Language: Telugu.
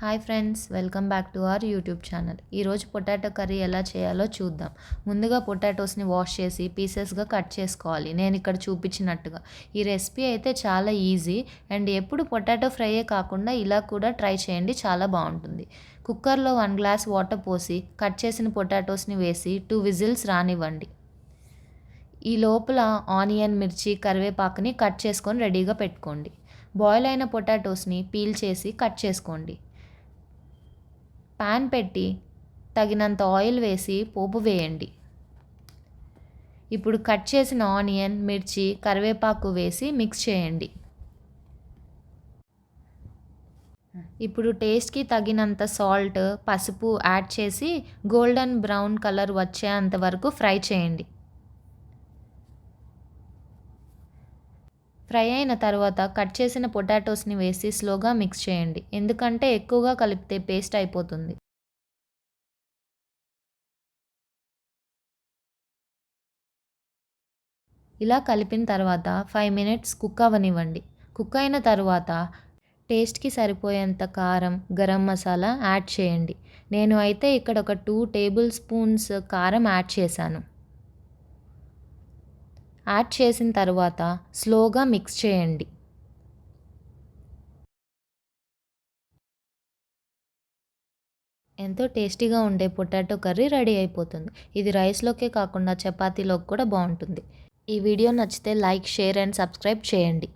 Hi friends, welcome back to our YouTube channel. ఈరోజు పొటాటో కర్రీ ఎలా చేయాలో చూద్దాం. ముందుగా పొటాటోస్ని వాష్ చేసి పీసెస్గా కట్ చేసుకోవాలి, నేను ఇక్కడ చూపించినట్టుగా. ఈ రెసిపీ అయితే చాలా ఈజీ అండ్ ఎప్పుడు పొటాటో ఫ్రైయే కాకుండా ఇలా కూడా ట్రై చేయండి, చాలా బాగుంటుంది. కుక్కర్లో 1 గ్లాస్ వాటర్ పోసి కట్ చేసిన పొటాటోస్ని వేసి 2 విజిల్స్ రానివ్వండి. ఈ లోపల ఆనియన్, మిర్చి, కరివేపాకుని కట్ చేసుకొని రెడీగా పెట్టుకోండి. బాయిల్ అయిన పొటాటోస్ని పీల్ చేసి కట్ చేసుకోండి. పాన్ పెట్టి తగినంత ఆయిల్ వేసి పోపు వేయండి. ఇప్పుడు కట్ చేసిన ఆనియన్, మిర్చి, కరివేపాకు వేసి మిక్స్ చేయండి. ఇప్పుడు టేస్ట్కి తగినంత సాల్ట్, పసుపు యాడ్ చేసి గోల్డెన్ బ్రౌన్ కలర్ వచ్చేంత వరకు ఫ్రై చేయండి. ఫ్రై అయిన తర్వాత కట్ చేసిన పొటాటోస్ని వేసి స్లోగా మిక్స్ చేయండి, ఎందుకంటే ఎక్కువగా కలిపితే పేస్ట్ అయిపోతుంది. ఇలా కలిపిన తర్వాత 5 మినిట్స్ కుక్ అవ్వనివ్వండి. కుక్ అయిన తర్వాత టేస్ట్కి సరిపోయేంత కారం, గరం మసాలా యాడ్ చేయండి. నేను అయితే ఇక్కడ ఒక 2 టేబుల్ స్పూన్స్ కారం యాడ్ చేశాను. యాడ్ చేసిన తర్వాత స్లోగా మిక్స్ చేయండి. ఎంతో టేస్టీగా ఉండే పొటాటో కర్రీ రెడీ అయిపోతుంది. ఇది రైస్లోకే కాకుండా చపాతీలోకి కూడా బాగుంటుంది. ఈ వీడియో నచ్చితే లైక్, షేర్ అండ్ సబ్స్క్రైబ్ చేయండి.